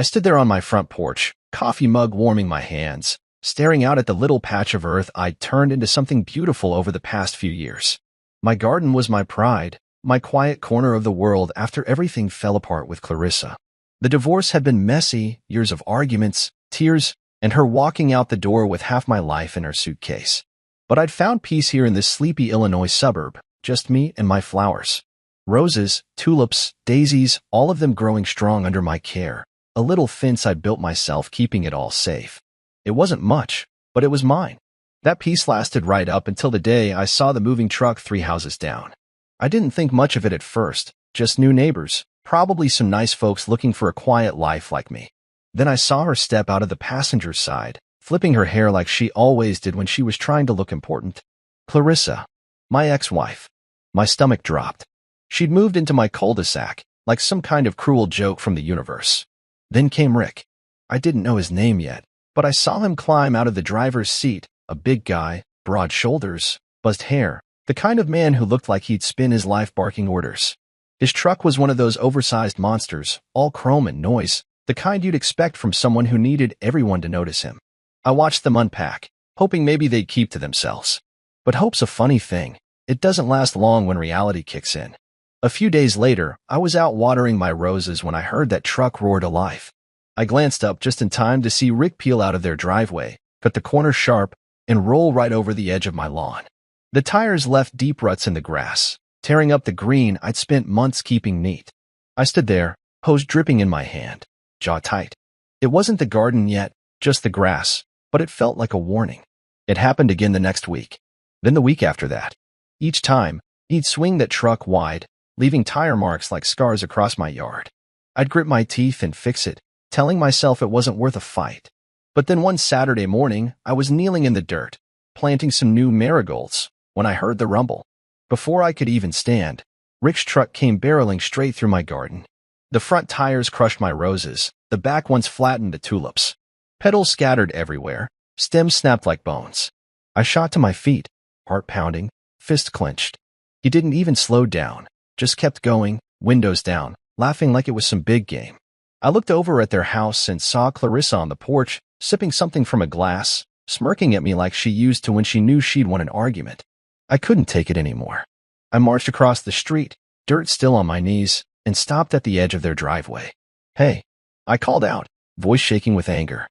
I stood there on my front porch, coffee mug warming my hands, staring out at the little patch of earth I'd turned into something beautiful over the past few years. My garden was my pride, my quiet corner of the world after everything fell apart with Clarissa. The divorce had been messy, years of arguments, tears, and her walking out the door with half my life in her suitcase. But I'd found peace here in this sleepy Illinois suburb, just me and my flowers. Roses, tulips, daisies, all of them growing strong under my care. A little fence I'd built myself, keeping it all safe. It wasn't much, but it was mine. That peace lasted right up until the day I saw the moving truck 3 houses down. I didn't think much of it at first, just new neighbors, probably some nice folks looking for a quiet life like me. Then I saw her step out of the passenger side, flipping her hair like she always did when she was trying to look important. Clarissa, my ex-wife. My stomach dropped. She'd moved into my cul-de-sac, like some kind of cruel joke from the universe. Then came Rick. I didn't know his name yet, but I saw him climb out of the driver's seat, a big guy, broad shoulders, buzzed hair, the kind of man who looked like he'd spend his life barking orders. His truck was one of those oversized monsters, all chrome and noise, the kind you'd expect from someone who needed everyone to notice him. I watched them unpack, hoping maybe they'd keep to themselves. But hope's a funny thing. It doesn't last long when reality kicks in. A few days later, I was out watering my roses when I heard that truck roar to life. I glanced up just in time to see Rick peel out of their driveway, cut the corner sharp, and roll right over the edge of my lawn. The tires left deep ruts in the grass, tearing up the green I'd spent months keeping neat. I stood there, hose dripping in my hand, jaw tight. It wasn't the garden yet, just the grass, but it felt like a warning. It happened again the next week, then the week after that. Each time, he'd swing that truck wide, leaving tire marks like scars across my yard. I'd grit my teeth and fix it, telling myself it wasn't worth a fight. But then one Saturday morning, I was kneeling in the dirt, planting some new marigolds, when I heard the rumble. Before I could even stand, Rick's truck came barreling straight through my garden. The front tires crushed my roses, the back ones flattened the tulips. Petals scattered everywhere, stems snapped like bones. I shot to my feet, heart pounding, fist clenched. He didn't even slow down, just kept going, windows down, laughing like it was some big game. I looked over at their house and saw Clarissa on the porch, sipping something from a glass, smirking at me like she used to when she knew she'd won an argument. I couldn't take it anymore. I marched across the street, dirt still on my knees, and stopped at the edge of their driveway. "Hey," I called out, voice shaking with anger.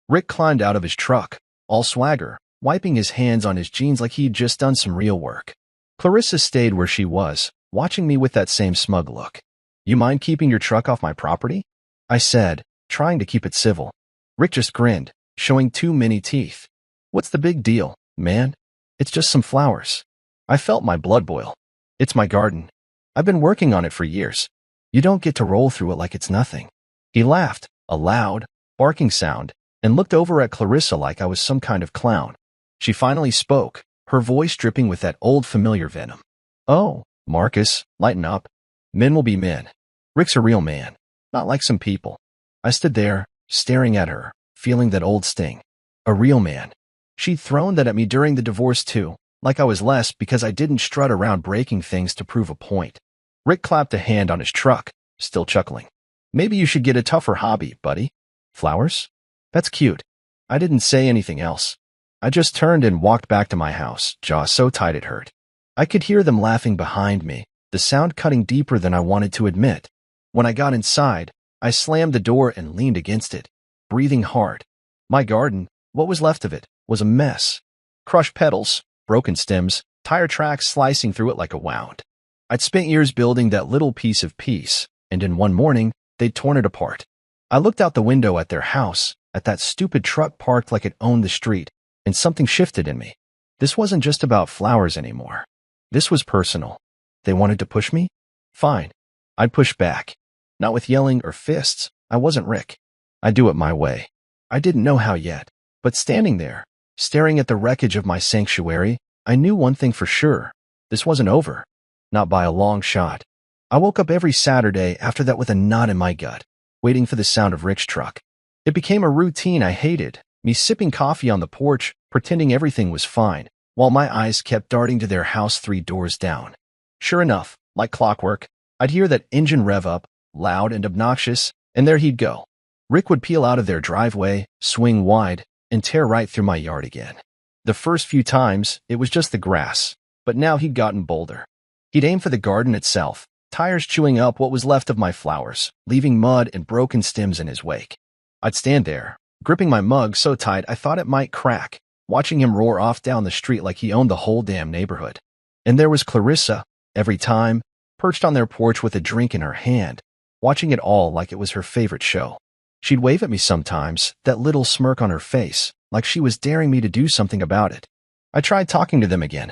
Rick climbed out of his truck, all swagger, wiping his hands on his jeans like he'd just done some real work. Clarissa stayed where she was, watching me with that same smug look. "You mind keeping your truck off my property?" I said, trying to keep it civil. Rick just grinned, showing too many teeth. "What's the big deal, man? It's just some flowers." I felt my blood boil. "It's my garden. I've been working on it for years. You don't get to roll through it like it's nothing." He laughed, a loud, barking sound, and looked over at Clarissa like I was some kind of clown. She finally spoke, her voice dripping with that old familiar venom. "Oh, Marcus, lighten up. Men will be men. Rick's a real man, not like some people." I stood there, staring at her, feeling that old sting. A real man. She'd thrown that at me during the divorce too, like I was less because I didn't strut around breaking things to prove a point. Rick clapped a hand on his truck, still chuckling. "Maybe you should get a tougher hobby, buddy." "Flowers? That's cute." I didn't say anything else. I just turned and walked back to my house, jaw so tight it hurt. I could hear them laughing behind me, the sound cutting deeper than I wanted to admit. When I got inside, I slammed the door and leaned against it, breathing hard. My garden, what was left of it, was a mess. Crushed petals, broken stems, tire tracks slicing through it like a wound. I'd spent years building that little piece of peace, and in one morning, they'd torn it apart. I looked out the window at their house, at that stupid truck parked like it owned the street, and something shifted in me. This wasn't just about flowers anymore. This was personal. They wanted to push me? Fine. I'd push back. Not with yelling or fists. I wasn't Rick. I'd do it my way. I didn't know how yet, but standing there, staring at the wreckage of my sanctuary, I knew one thing for sure. This wasn't over. Not by a long shot. I woke up every Saturday after that with a knot in my gut, waiting for the sound of Rick's truck. It became a routine I hated, me sipping coffee on the porch, pretending everything was fine, while my eyes kept darting to their house 3 doors down. Sure enough, like clockwork, I'd hear that engine rev up, loud and obnoxious, and there he'd go, Rick would peel out of their driveway, swing wide, and tear right through my yard again. The first few times, it was just the grass, but now he'd gotten bolder. He'd aim for the garden itself, tires chewing up what was left of my flowers, leaving mud and broken stems in his wake. I'd stand there, gripping my mug so tight I thought it might crack, watching him roar off down the street like he owned the whole damn neighborhood. And there was Clarissa, every time, perched on their porch with a drink in her hand, watching it all like it was her favorite show. She'd wave at me sometimes, that little smirk on her face, like she was daring me to do something about it. I tried talking to them again.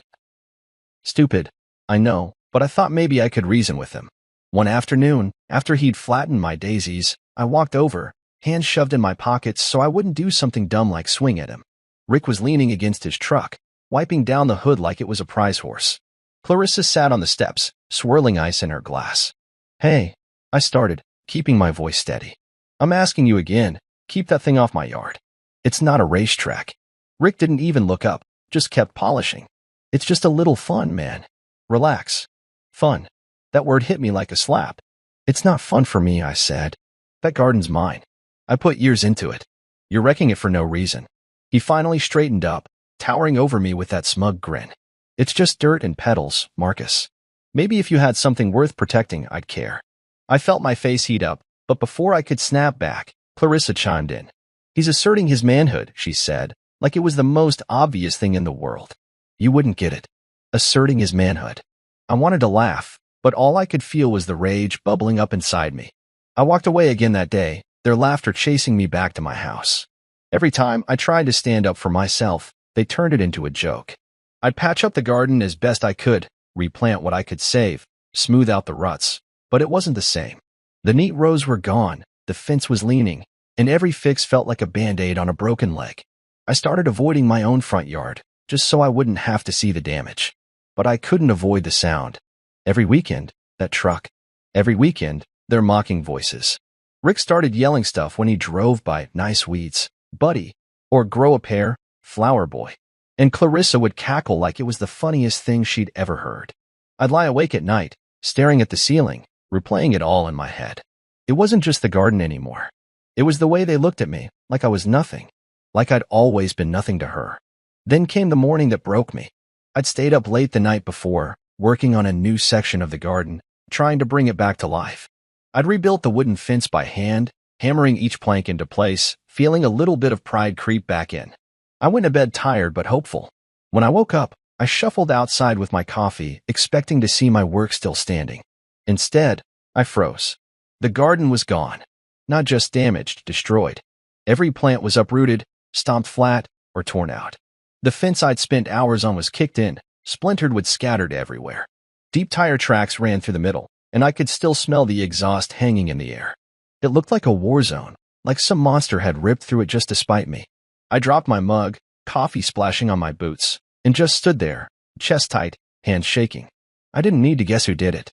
Stupid, I know, but I thought maybe I could reason with him. One afternoon, after he'd flattened my daisies, I walked over, hands shoved in my pockets so I wouldn't do something dumb like swing at him. Rick was leaning against his truck, wiping down the hood like it was a prize horse. Clarissa sat on the steps, swirling ice in her glass. Hey, I started, keeping my voice steady. I'm asking you again, keep that thing off my yard. It's not a racetrack. Rick didn't even look up, just kept polishing. It's just a little fun, man. Relax. Fun. That word hit me like a slap. It's not fun for me, I said. That garden's mine. I put years into it. You're wrecking it for no reason. He finally straightened up, towering over me with that smug grin. It's just dirt and petals, Marcus. Maybe if you had something worth protecting, I'd care. I felt my face heat up, but before I could snap back, Clarissa chimed in. He's asserting his manhood, she said, like it was the most obvious thing in the world. You wouldn't get it. Asserting his manhood. I wanted to laugh, but all I could feel was the rage bubbling up inside me. I walked away again that day, their laughter chasing me back to my house. Every time I tried to stand up for myself, they turned it into a joke. I'd patch up the garden as best I could, replant what I could save, smooth out the ruts, but it wasn't the same. The neat rows were gone, the fence was leaning, and every fix felt like a Band-Aid on a broken leg. I started avoiding my own front yard, just so I wouldn't have to see the damage. But I couldn't avoid the sound. Every weekend, that truck. Every weekend, their mocking voices. Rick started yelling stuff when he drove by, nice weeds, buddy, or grow a pair, flower boy. And Clarissa would cackle like it was the funniest thing she'd ever heard. I'd lie awake at night, staring at the ceiling, replaying it all in my head. It wasn't just the garden anymore. It was the way they looked at me, like I was nothing, like I'd always been nothing to her. Then came the morning that broke me. I'd stayed up late the night before, working on a new section of the garden, trying to bring it back to life. I'd rebuilt the wooden fence by hand, hammering each plank into place, feeling a little bit of pride creep back in. I went to bed tired but hopeful. When I woke up, I shuffled outside with my coffee, expecting to see my work still standing. Instead, I froze. The garden was gone. Not just damaged, destroyed. Every plant was uprooted, stomped flat, or torn out. The fence I'd spent hours on was kicked in, splintered wood scattered everywhere. Deep tire tracks ran through the middle, and I could still smell the exhaust hanging in the air. It looked like a war zone, like some monster had ripped through it just to spite me. I dropped my mug, coffee splashing on my boots, and just stood there, chest tight, hands shaking. I didn't need to guess who did it.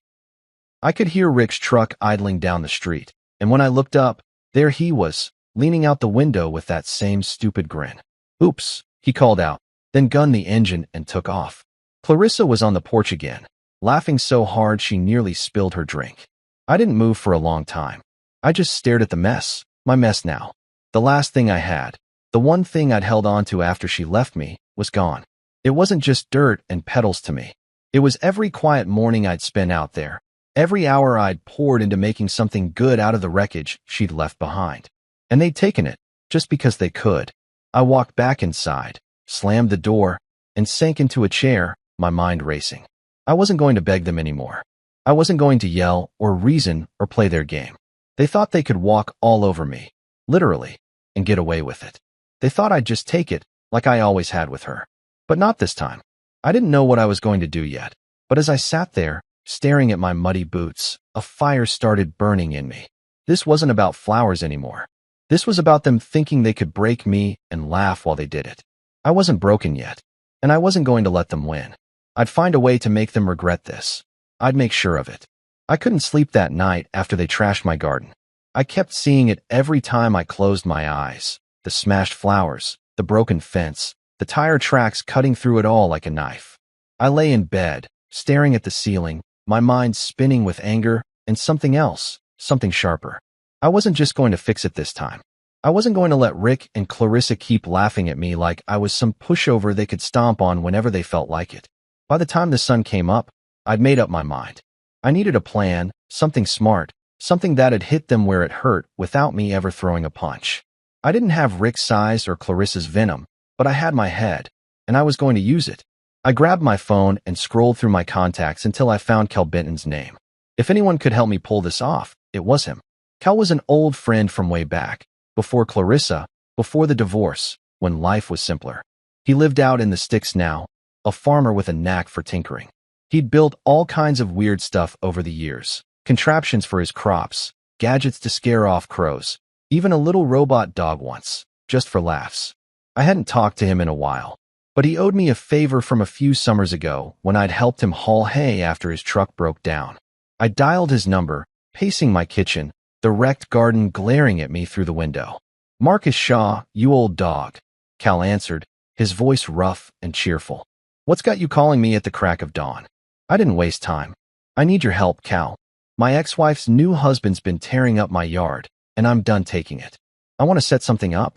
I could hear Rick's truck idling down the street, and when I looked up, there he was, leaning out the window with that same stupid grin. Oops, he called out, then gunned the engine and took off. Clarissa was on the porch again, laughing so hard she nearly spilled her drink. I didn't move for a long time. I just stared at the mess, my mess now. The last thing I had, the one thing I'd held on to after she left me, was gone. It wasn't just dirt and petals to me. It was every quiet morning I'd spent out there, every hour I'd poured into making something good out of the wreckage she'd left behind. And they'd taken it, just because they could. I walked back inside, slammed the door, and sank into a chair, my mind racing. I wasn't going to beg them anymore. I wasn't going to yell or reason or play their game. They thought they could walk all over me, literally, and get away with it. They thought I'd just take it, like I always had with her. But not this time. I didn't know what I was going to do yet, but as I sat there, staring at my muddy boots, a fire started burning in me. This wasn't about flowers anymore. This was about them thinking they could break me and laugh while they did it. I wasn't broken yet, and I wasn't going to let them win. I'd find a way to make them regret this. I'd make sure of it. I couldn't sleep that night after they trashed my garden. I kept seeing it every time I closed my eyes. The smashed flowers, the broken fence, the tire tracks cutting through it all like a knife. I lay in bed, staring at the ceiling, my mind spinning with anger and something else, something sharper. I wasn't just going to fix it this time. I wasn't going to let Rick and Clarissa keep laughing at me like I was some pushover they could stomp on whenever they felt like it. By the time the sun came up, I'd made up my mind. I needed a plan, something smart, something that'd hit them where it hurt without me ever throwing a punch. I didn't have Rick's size or Clarissa's venom, but I had my head, and I was going to use it. I grabbed my phone and scrolled through my contacts until I found Cal Benton's name. If anyone could help me pull this off, it was him. Cal was an old friend from way back, before Clarissa, before the divorce, when life was simpler. He lived out in the sticks now, a farmer with a knack for tinkering. He'd built all kinds of weird stuff over the years, contraptions for his crops, gadgets to scare off crows, even a little robot dog once, just for laughs. I hadn't talked to him in a while, but he owed me a favor from a few summers ago when I'd helped him haul hay after his truck broke down. I dialed his number, pacing my kitchen, the wrecked garden glaring at me through the window. "Marcus Shaw, you old dog," Cal answered, his voice rough and cheerful. "What's got you calling me at the crack of dawn?" I didn't waste time. "I need your help, Cal. My ex-wife's new husband's been tearing up my yard, and I'm done taking it. I want to set something up.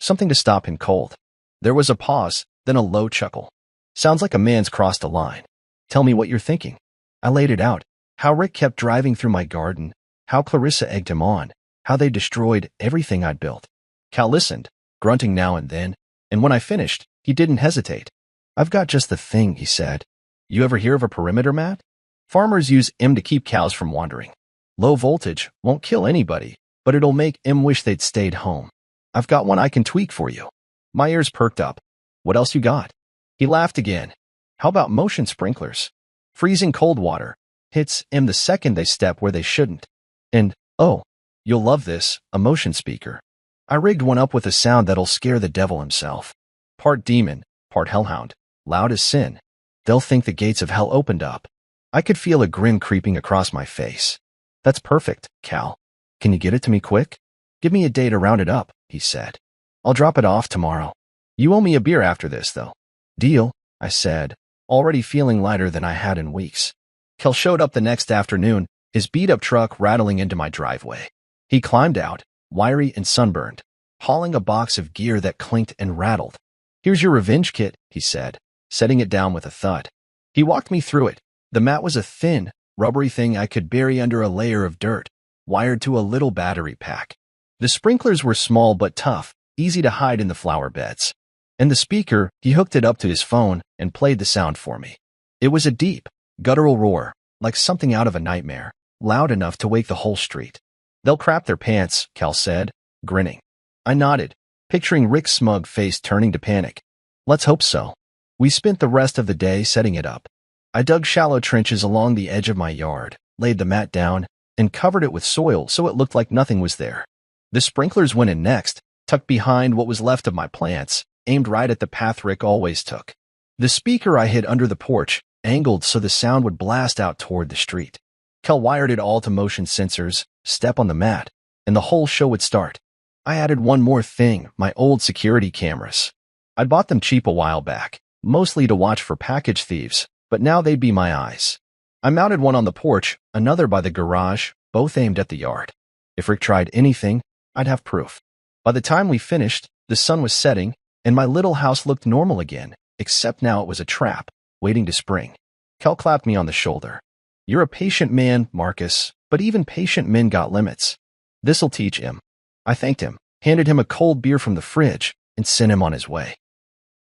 Something to stop him cold." There was a pause, then a low chuckle. "Sounds like a man's crossed a line. Tell me what you're thinking." I laid it out. How Rick kept driving through my garden, how Clarissa egged him on, how they destroyed everything I'd built. Cal listened, grunting now and then, and when I finished, he didn't hesitate. "I've got just the thing," he said. "You ever hear of a perimeter mat? Farmers use 'em to keep cows from wandering. Low voltage won't kill anybody, but it'll make 'em wish they'd stayed home. I've got one I can tweak for you." My ears perked up. "What else you got?" He laughed again. "How about motion sprinklers? Freezing cold water hits 'em the second they step where they shouldn't. And, oh, you'll love this, a motion speaker. I rigged one up with a sound that'll scare the devil himself. Part demon, part hellhound, loud as sin. They'll think the gates of hell opened up." I could feel a grin creeping across my face. "That's perfect, Cal. Can you get it to me quick?" "Give me a day to round it up," he said. "I'll drop it off tomorrow. You owe me a beer after this, though." "Deal," I said, already feeling lighter than I had in weeks. Cal showed up the next afternoon, his beat-up truck rattling into my driveway. He climbed out, wiry and sunburned, hauling a box of gear that clinked and rattled. "Here's your revenge kit," he said, setting it down with a thud. He walked me through it. The mat was a thin, rubbery thing I could bury under a layer of dirt, wired to a little battery pack. The sprinklers were small but tough, easy to hide in the flower beds. And the speaker, he hooked it up to his phone and played the sound for me. It was a deep, guttural roar, like something out of a nightmare, loud enough to wake the whole street. "They'll crap their pants," Cal said, grinning. I nodded, picturing Rick's smug face turning to panic. "Let's hope so." We spent the rest of the day setting it up. I dug shallow trenches along the edge of my yard, laid the mat down, and covered it with soil so it looked like nothing was there. The sprinklers went in next, tucked behind what was left of my plants, aimed right at the path Rick always took. The speaker I hid under the porch, angled so the sound would blast out toward the street. Cal wired it all to motion sensors, step on the mat, and the whole show would start. I added one more thing, my old security cameras. I'd bought them cheap a while back, mostly to watch for package thieves, but now they'd be my eyes. I mounted one on the porch, another by the garage, both aimed at the yard. If Rick tried anything, I'd have proof. By the time we finished, the sun was setting, and my little house looked normal again, except now it was a trap, waiting to spring. Cal clapped me on the shoulder. "You're a patient man, Marcus, but even patient men got limits. This'll teach him." I thanked him, handed him a cold beer from the fridge, and sent him on his way.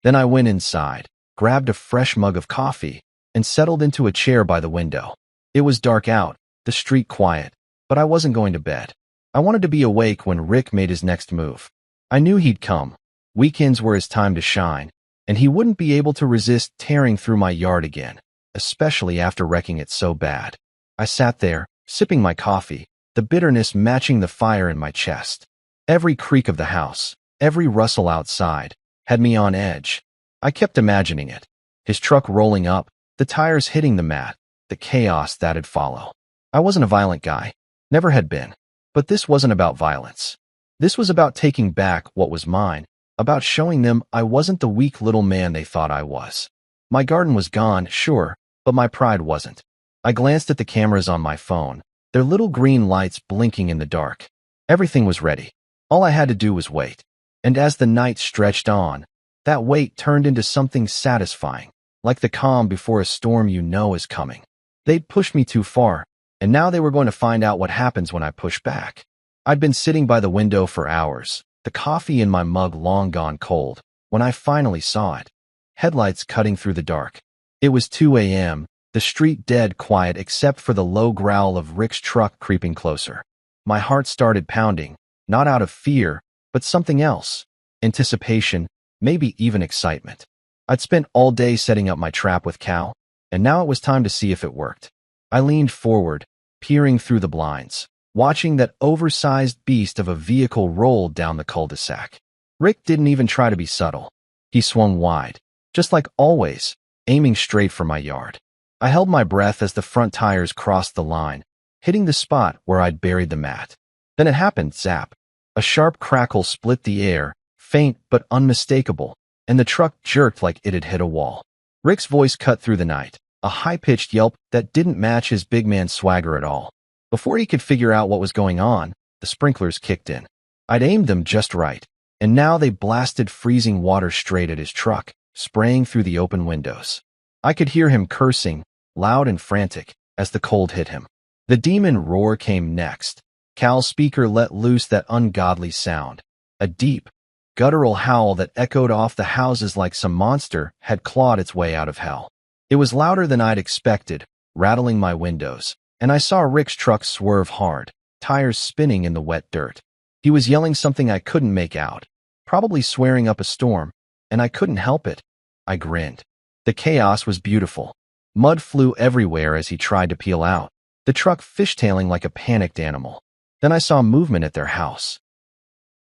Then I went inside, grabbed a fresh mug of coffee, and settled into a chair by the window. It was dark out, the street quiet, but I wasn't going to bed. I wanted to be awake when Rick made his next move. I knew he'd come. Weekends were his time to shine, and he wouldn't be able to resist tearing through my yard again, especially after wrecking it so bad. I sat there, sipping my coffee, the bitterness matching the fire in my chest. Every creak of the house, every rustle outside, had me on edge. I kept imagining it. His truck rolling up, the tires hitting the mat, the chaos that'd follow. I wasn't a violent guy, never had been. But this wasn't about violence. This was about taking back what was mine, about showing them I wasn't the weak little man they thought I was. My garden was gone, sure, but my pride wasn't. I glanced at the cameras on my phone, their little green lights blinking in the dark. Everything was ready. All I had to do was wait. And as the night stretched on, that wait turned into something satisfying, like the calm before a storm you know is coming. They'd pushed me too far, and now they were going to find out what happens when I push back. I'd been sitting by the window for hours, the coffee in my mug long gone cold, when I finally saw it. Headlights cutting through the dark. It was 2 a.m., the street dead quiet except for the low growl of Rick's truck creeping closer. My heart started pounding, not out of fear, but something else. Anticipation, maybe even excitement. I'd spent all day setting up my trap with Cal, and now it was time to see if it worked. I leaned forward, peering through the blinds, watching that oversized beast of a vehicle roll down the cul-de-sac. Rick didn't even try to be subtle. He swung wide, just like always, aiming straight for my yard. I held my breath as the front tires crossed the line, hitting the spot where I'd buried the mat. Then it happened, zap. A sharp crackle split the air, faint but unmistakable, and the truck jerked like it had hit a wall. Rick's voice cut through the night, a high-pitched yelp that didn't match his big man swagger at all. Before he could figure out what was going on, the sprinklers kicked in. I'd aimed them just right, and now they blasted freezing water straight at his truck, spraying through the open windows. I could hear him cursing, loud and frantic, as the cold hit him. The demon roar came next. Cal's speaker let loose that ungodly sound, a deep, guttural howl that echoed off the houses like some monster had clawed its way out of hell. It was louder than I'd expected, rattling my windows, and I saw Rick's truck swerve hard, tires spinning in the wet dirt. He was yelling something I couldn't make out, probably swearing up a storm, and I couldn't help it. I grinned. The chaos was beautiful. Mud flew everywhere as he tried to peel out, the truck fishtailing like a panicked animal. Then I saw movement at their house.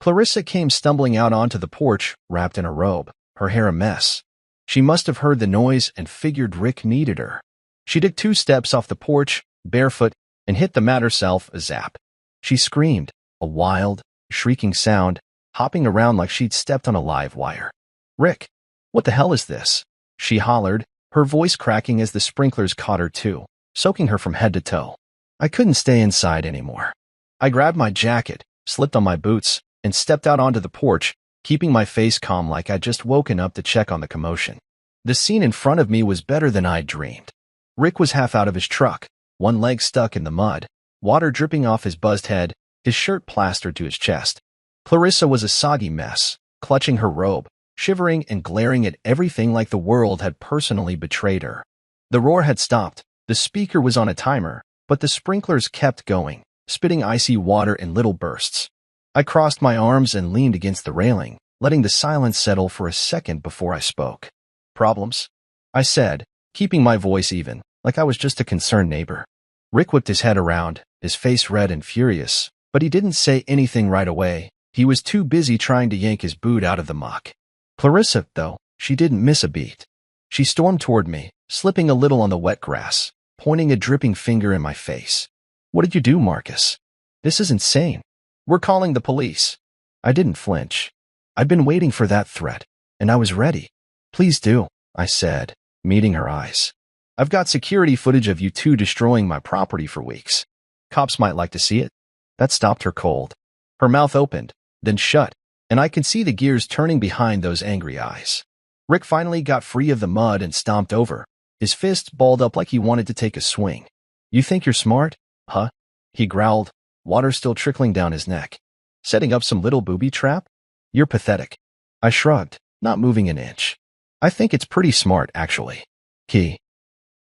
Clarissa came stumbling out onto the porch, wrapped in a robe, her hair a mess. She must have heard the noise and figured Rick needed her. She took 2 steps off the porch, barefoot, and hit the mat herself, a zap. She screamed, a wild, shrieking sound, hopping around like she'd stepped on a live wire. "Rick, what the hell is this?" she hollered, her voice cracking as the sprinklers caught her too, soaking her from head to toe. I couldn't stay inside anymore. I grabbed my jacket, slipped on my boots, and stepped out onto the porch, keeping my face calm like I'd just woken up to check on the commotion. The scene in front of me was better than I'd dreamed. Rick was half out of his truck, one leg stuck in the mud, water dripping off his buzzed head, his shirt plastered to his chest. Clarissa was a soggy mess, clutching her robe, shivering and glaring at everything like the world had personally betrayed her. The roar had stopped, the speaker was on a timer, but the sprinklers kept going, spitting icy water in little bursts. I crossed my arms and leaned against the railing, letting the silence settle for a second before I spoke. "Problems?" I said, keeping my voice even, like I was just a concerned neighbor. Rick whipped his head around, his face red and furious, but he didn't say anything right away. He was too busy trying to yank his boot out of the muck. Clarissa, though, she didn't miss a beat. She stormed toward me, slipping a little on the wet grass, pointing a dripping finger in my face. "What did you do, Marcus? This is insane. We're calling the police." I didn't flinch. I'd been waiting for that threat, and I was ready. "Please do," I said, meeting her eyes. "I've got security footage of you two destroying my property for weeks. Cops might like to see it." That stopped her cold. Her mouth opened, then shut, and I could see the gears turning behind those angry eyes. Rick finally got free of the mud and stomped over, his fists balled up like he wanted to take a swing. "You think you're smart, huh?" he growled, water still trickling down his neck. "Setting up some little booby trap? You're pathetic." I shrugged, not moving an inch. "I think it's pretty smart, actually. Key.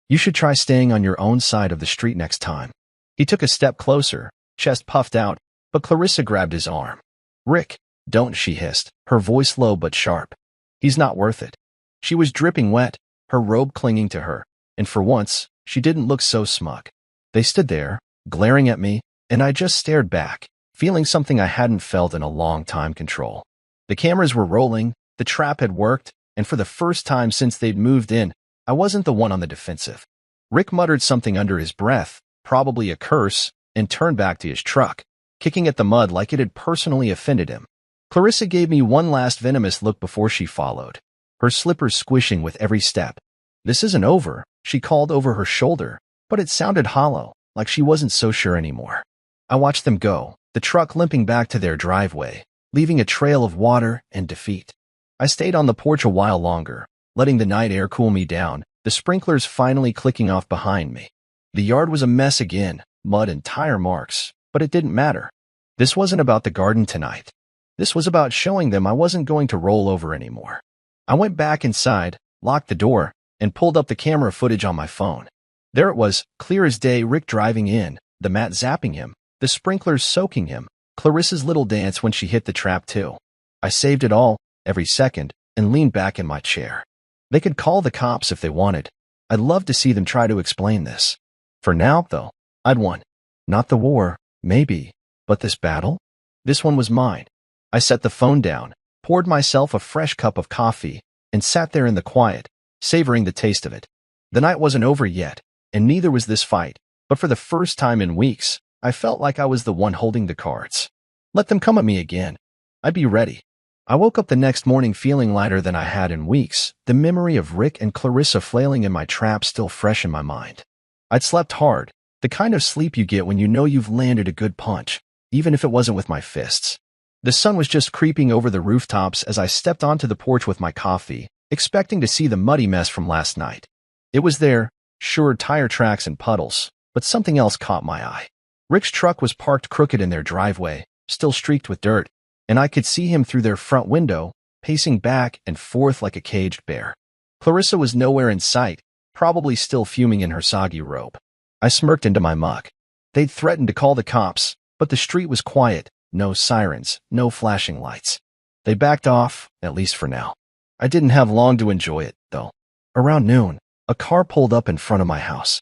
You should try staying on your own side of the street next time." He took a step closer, chest puffed out, but Clarissa grabbed his arm. "Rick, don't," she hissed, her voice low but sharp. "He's not worth it." She was dripping wet, her robe clinging to her, and for once, she didn't look so smug. They stood there, glaring at me, and I just stared back, feeling something I hadn't felt in a long time: control. The cameras were rolling, the trap had worked, and for the first time since they'd moved in, I wasn't the one on the defensive. Rick muttered something under his breath, probably a curse, and turned back to his truck, kicking at the mud like it had personally offended him. Clarissa gave me one last venomous look before she followed, her slippers squishing with every step. "This isn't over," she called over her shoulder, but it sounded hollow, like she wasn't so sure anymore. I watched them go, the truck limping back to their driveway, leaving a trail of water and defeat. I stayed on the porch a while longer, letting the night air cool me down, the sprinklers finally clicking off behind me. The yard was a mess again, mud and tire marks, but it didn't matter. This wasn't about the garden tonight. This was about showing them I wasn't going to roll over anymore. I went back inside, locked the door, and pulled up the camera footage on my phone. There it was, clear as day, Rick driving in, the mat zapping him, the sprinklers soaking him, Clarissa's little dance when she hit the trap too. I saved it all, every second, and leaned back in my chair. They could call the cops if they wanted. I'd love to see them try to explain this. For now, though, I'd won. Not the war, maybe, but this battle? This one was mine. I set the phone down, poured myself a fresh cup of coffee, and sat there in the quiet, savoring the taste of it. The night wasn't over yet, and neither was this fight, but for the first time in weeks, I felt like I was the one holding the cards. Let them come at me again. I'd be ready. I woke up the next morning feeling lighter than I had in weeks, the memory of Rick and Clarissa flailing in my trap still fresh in my mind. I'd slept hard, the kind of sleep you get when you know you've landed a good punch, even if it wasn't with my fists. The sun was just creeping over the rooftops as I stepped onto the porch with my coffee, expecting to see the muddy mess from last night. It was there, sure, tire tracks and puddles, but something else caught my eye. Rick's truck was parked crooked in their driveway, still streaked with dirt, and I could see him through their front window, pacing back and forth like a caged bear. Clarissa was nowhere in sight, probably still fuming in her soggy robe. I smirked into my mug. They'd threatened to call the cops, but the street was quiet, no sirens, no flashing lights. They backed off, at least for now. I didn't have long to enjoy it, though. Around noon, a car pulled up in front of my house.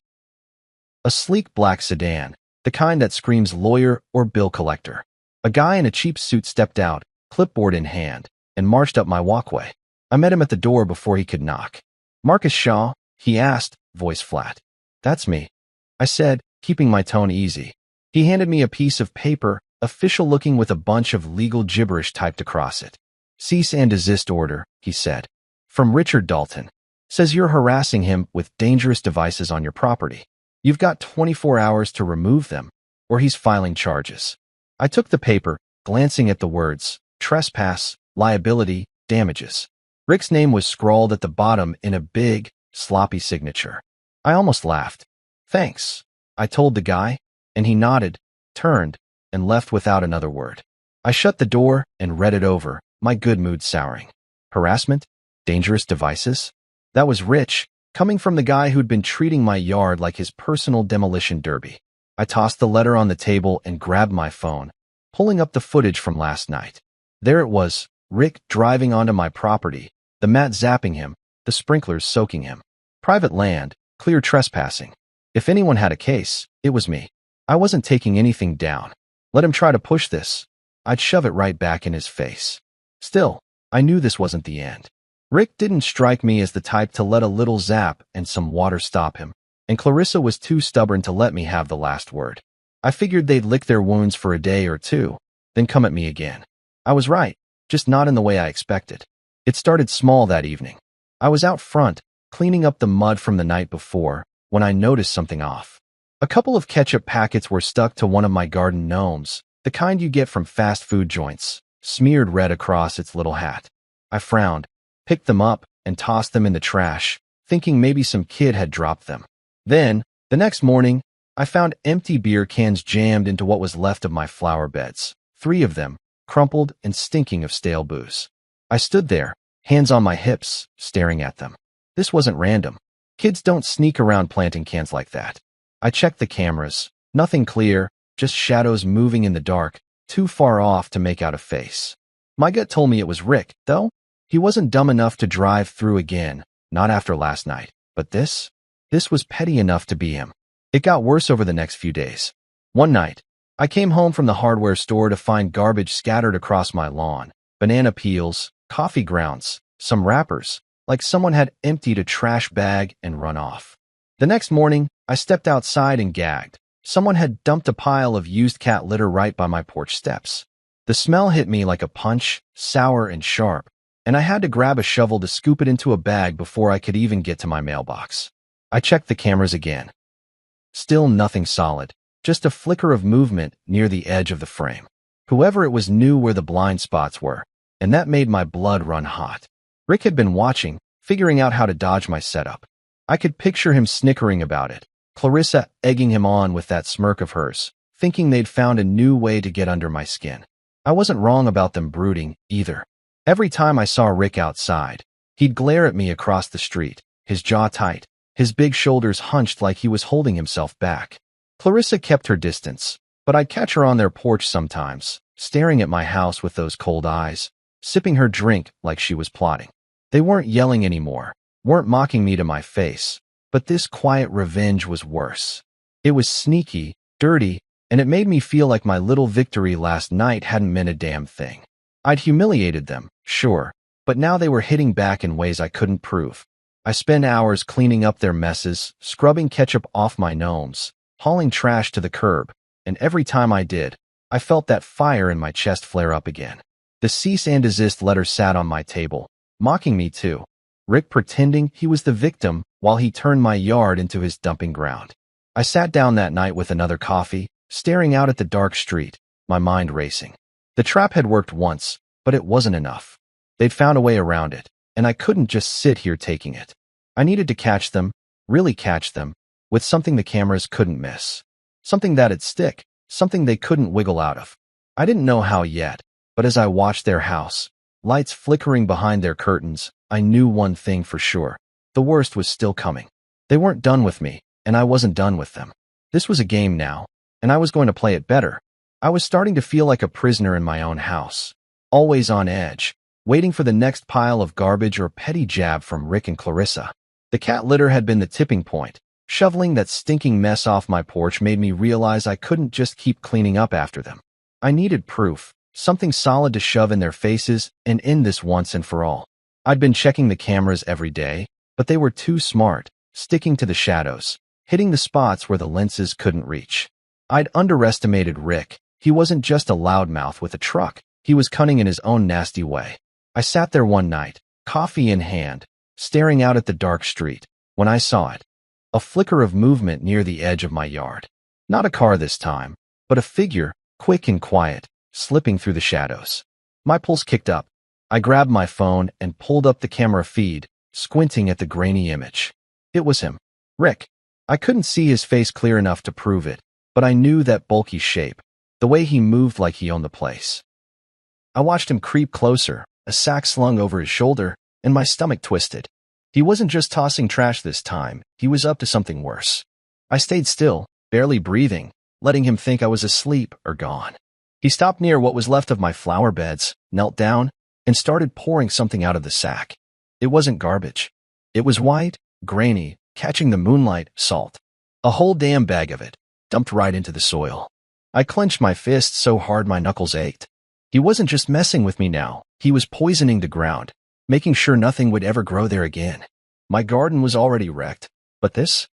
A sleek black sedan, the kind that screams lawyer or bill collector. A guy in a cheap suit stepped out, clipboard in hand, and marched up my walkway. I met him at the door before he could knock. "Marcus Shaw?" he asked, voice flat. "That's me," I said, keeping my tone easy. He handed me a piece of paper, official looking with a bunch of legal gibberish typed across it. "Cease and desist order," he said. "From Richard Dalton. Says you're harassing him with dangerous devices on your property. You've got 24 hours to remove them, or he's filing charges." I took the paper, glancing at the words, trespass, liability, damages. Rick's name was scrawled at the bottom in a big, sloppy signature. I almost laughed. "Thanks," I told the guy, and he nodded, turned, and left without another word. I shut the door and read it over, my good mood souring. Harassment? Dangerous devices? That was rich, coming from the guy who'd been treating my yard like his personal demolition derby. I tossed the letter on the table and grabbed my phone, pulling up the footage from last night. There it was, Rick driving onto my property, the mat zapping him, the sprinklers soaking him. Private land, clear trespassing. If anyone had a case, it was me. I wasn't taking anything down. Let him try to push this. I'd shove it right back in his face. Still, I knew this wasn't the end. Rick didn't strike me as the type to let a little zap and some water stop him, and Clarissa was too stubborn to let me have the last word. I figured they'd lick their wounds for a day or two, then come at me again. I was right, just not in the way I expected. It started small that evening. I was out front, cleaning up the mud from the night before, when I noticed something off. A couple of ketchup packets were stuck to one of my garden gnomes, the kind you get from fast food joints, smeared red across its little hat. I frowned, picked them up, and tossed them in the trash, thinking maybe some kid had dropped them. Then, the next morning, I found empty beer cans jammed into what was left of my flower beds, 3 of them, crumpled and stinking of stale booze. I stood there, hands on my hips, staring at them. This wasn't random. Kids don't sneak around planting cans like that. I checked the cameras. Nothing clear, just shadows moving in the dark, too far off to make out a face. My gut told me it was Rick, though. He wasn't dumb enough to drive through again, not after last night. But this was petty enough to be him. It got worse over the next few days. One night, I came home from the hardware store to find garbage scattered across my lawn. Banana peels, coffee grounds, some wrappers, like someone had emptied a trash bag and run off. The next morning, I stepped outside and gagged. Someone had dumped a pile of used cat litter right by my porch steps. The smell hit me like a punch, sour and sharp, and I had to grab a shovel to scoop it into a bag before I could even get to my mailbox. I checked the cameras again. Still nothing solid, just a flicker of movement near the edge of the frame. Whoever it was knew where the blind spots were, and that made my blood run hot. Rick had been watching, figuring out how to dodge my setup. I could picture him snickering about it, Clarissa egging him on with that smirk of hers, thinking they'd found a new way to get under my skin. I wasn't wrong about them brooding, either. Every time I saw Rick outside, he'd glare at me across the street, his jaw tight, his big shoulders hunched like he was holding himself back. Clarissa kept her distance, but I'd catch her on their porch sometimes, staring at my house with those cold eyes, sipping her drink like she was plotting. They weren't yelling anymore, weren't mocking me to my face, but this quiet revenge was worse. It was sneaky, dirty, and it made me feel like my little victory last night hadn't meant a damn thing. I'd humiliated them, sure, but now they were hitting back in ways I couldn't prove. I spent hours cleaning up their messes, scrubbing ketchup off my gnomes, hauling trash to the curb, and every time I did, I felt that fire in my chest flare up again. The cease and desist letter sat on my table, mocking me too. Rick pretending he was the victim while he turned my yard into his dumping ground. I sat down that night with another coffee, staring out at the dark street, my mind racing. The trap had worked once, but it wasn't enough. They'd found a way around it, and I couldn't just sit here taking it. I needed to catch them, really catch them, with something the cameras couldn't miss. Something that'd stick, something they couldn't wiggle out of. I didn't know how yet, but as I watched their house, lights flickering behind their curtains, I knew one thing for sure. The worst was still coming. They weren't done with me, and I wasn't done with them. This was a game now, and I was going to play it better. I was starting to feel like a prisoner in my own house, always on edge, waiting for the next pile of garbage or petty jab from Rick and Clarissa. The cat litter had been the tipping point. Shoveling that stinking mess off my porch made me realize I couldn't just keep cleaning up after them. I needed proof, something solid to shove in their faces and end this once and for all. I'd been checking the cameras every day, but they were too smart, sticking to the shadows, hitting the spots where the lenses couldn't reach. I'd underestimated Rick. He wasn't just a loudmouth with a truck. He was cunning in his own nasty way. I sat there one night, coffee in hand, staring out at the dark street, when I saw it. A flicker of movement near the edge of my yard. Not a car this time, but a figure, quick and quiet, slipping through the shadows. My pulse kicked up. I grabbed my phone and pulled up the camera feed, squinting at the grainy image. It was him. Rick. I couldn't see his face clear enough to prove it, but I knew that bulky shape, the way he moved like he owned the place. I watched him creep closer, a sack slung over his shoulder, and my stomach twisted. He wasn't just tossing trash this time, he was up to something worse. I stayed still, barely breathing, letting him think I was asleep or gone. He stopped near what was left of my flower beds, knelt down, and started pouring something out of the sack. It wasn't garbage. It was white, grainy, catching the moonlight, salt. A whole damn bag of it, dumped right into the soil. I clenched my fists so hard my knuckles ached. He wasn't just messing with me now, he was poisoning the ground, making sure nothing would ever grow there again. My garden was already wrecked, but this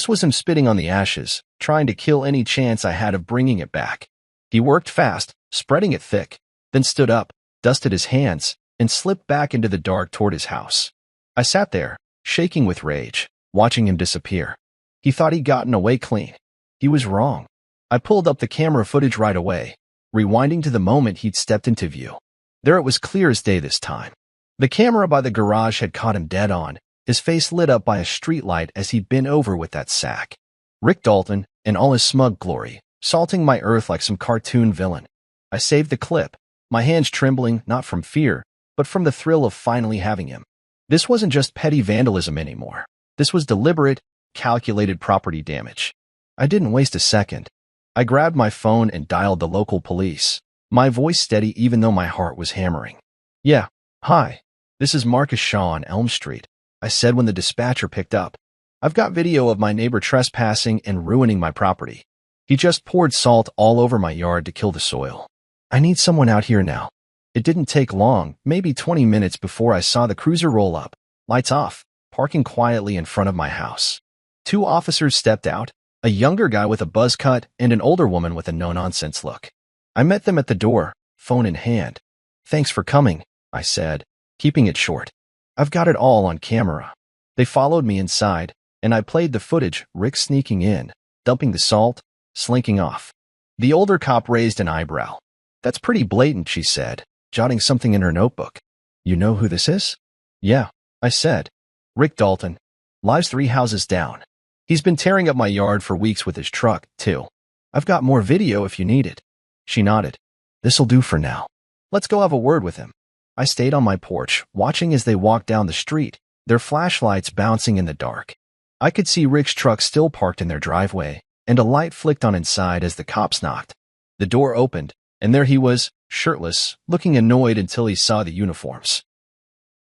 was him spitting on the ashes, trying to kill any chance I had of bringing it back. He worked fast, spreading it thick, then stood up, dusted his hands, and slipped back into the dark toward his house. I sat there, shaking with rage, watching him disappear. He thought he'd gotten away clean. He was wrong. I pulled up the camera footage right away, rewinding to the moment he'd stepped into view. There it was clear as day this time. The camera by the garage had caught him dead on, his face lit up by a streetlight as he'd been over with that sack. Rick Dalton, in all his smug glory, salting my earth like some cartoon villain. I saved the clip, my hands trembling not from fear, but from the thrill of finally having him. This wasn't just petty vandalism anymore. This was deliberate, calculated property damage. I didn't waste a second. I grabbed my phone and dialed the local police, my voice steady even though my heart was hammering. "Yeah, hi. This is Marcus Shaw on Elm Street," I said when the dispatcher picked up. "I've got video of my neighbor trespassing and ruining my property. He just poured salt all over my yard to kill the soil. I need someone out here now." It didn't take long, maybe 20 minutes before I saw the cruiser roll up, lights off, parking quietly in front of my house. 2 officers stepped out, a younger guy with a buzz cut and an older woman with a no-nonsense look. I met them at the door, phone in hand. "Thanks for coming," I said, keeping it short. "I've got it all on camera." They followed me inside, and I played the footage, Rick sneaking in, dumping the salt, slinking off. The older cop raised an eyebrow. "That's pretty blatant," she said, jotting something in her notebook. "You know who this is?" "Yeah," I said. "Rick Dalton. Lives 3 houses down. He's been tearing up my yard for weeks with his truck, too. I've got more video if you need it." She nodded. "This'll do for now. Let's go have a word with him." I stayed on my porch, watching as they walked down the street, their flashlights bouncing in the dark. I could see Rick's truck still parked in their driveway, and a light flicked on inside as the cops knocked. The door opened, and there he was, shirtless, looking annoyed until he saw the uniforms.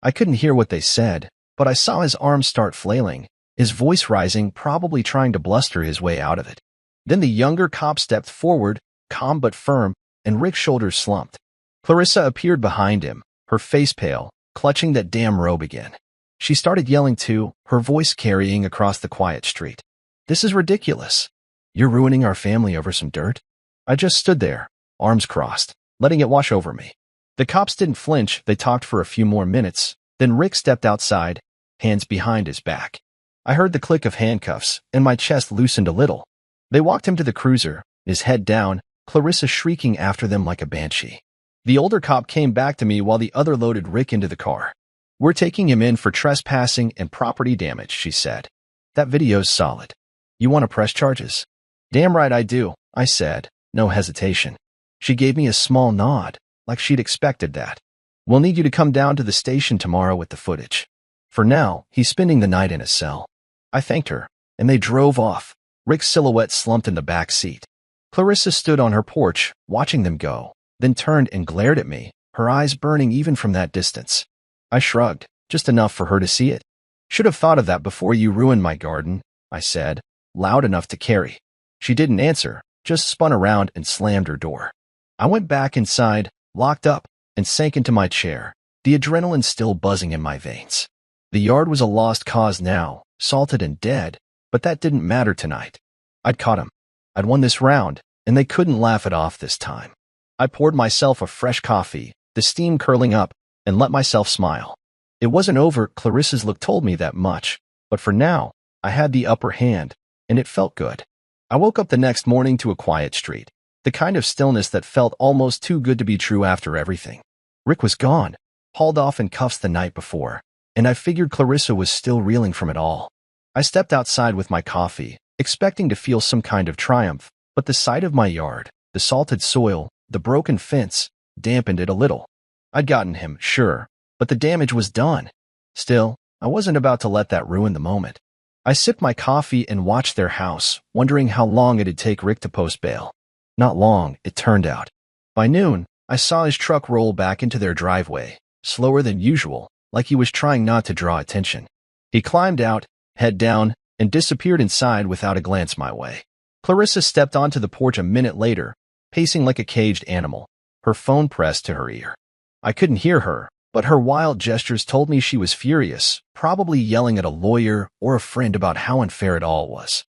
I couldn't hear what they said, but I saw his arms start flailing, his voice rising, probably trying to bluster his way out of it. Then the younger cop stepped forward, calm but firm, and Rick's shoulders slumped. Clarissa appeared behind him, her face pale, clutching that damn robe again. She started yelling too, her voice carrying across the quiet street. "This is ridiculous. You're ruining our family over some dirt?" I just stood there, arms crossed, letting it wash over me. The cops didn't flinch. They talked for a few more minutes. Then Rick stepped outside, hands behind his back. I heard the click of handcuffs, and my chest loosened a little. They walked him to the cruiser, his head down, Clarissa shrieking after them like a banshee. The older cop came back to me while the other loaded Rick into the car. "We're taking him in for trespassing and property damage," she said. "That video's solid. You want to press charges?" "Damn right I do," I said, no hesitation. She gave me a small nod, like she'd expected that. "We'll need you to come down to the station tomorrow with the footage. For now, he's spending the night in a cell." I thanked her, and they drove off, Rick's silhouette slumped in the back seat. Clarissa stood on her porch, watching them go, then turned and glared at me, her eyes burning even from that distance. I shrugged, just enough for her to see it. "Should have thought of that before you ruined my garden," I said, loud enough to carry. She didn't answer, just spun around and slammed her door. I went back inside, locked up, and sank into my chair, the adrenaline still buzzing in my veins. The yard was a lost cause now, salted and dead, but that didn't matter tonight. I'd caught him. I'd won this round, and they couldn't laugh it off this time. I poured myself a fresh coffee, the steam curling up, and let myself smile. It wasn't over, Clarissa's look told me that much, but for now, I had the upper hand, and it felt good. I woke up the next morning to a quiet street, the kind of stillness that felt almost too good to be true after everything. Rick was gone, hauled off in cuffs the night before, and I figured Clarissa was still reeling from it all. I stepped outside with my coffee, expecting to feel some kind of triumph, but the sight of my yard, the salted soil, the broken fence, dampened it a little. I'd gotten him, sure, but the damage was done. Still, I wasn't about to let that ruin the moment. I sipped my coffee and watched their house, wondering how long it'd take Rick to post bail. Not long, it turned out. By noon, I saw his truck roll back into their driveway, slower than usual, like he was trying not to draw attention. He climbed out, head down, and disappeared inside without a glance my way. Clarissa stepped onto the porch a minute later, pacing like a caged animal, her phone pressed to her ear. I couldn't hear her, but her wild gestures told me she was furious, probably yelling at a lawyer or a friend about how unfair it all was.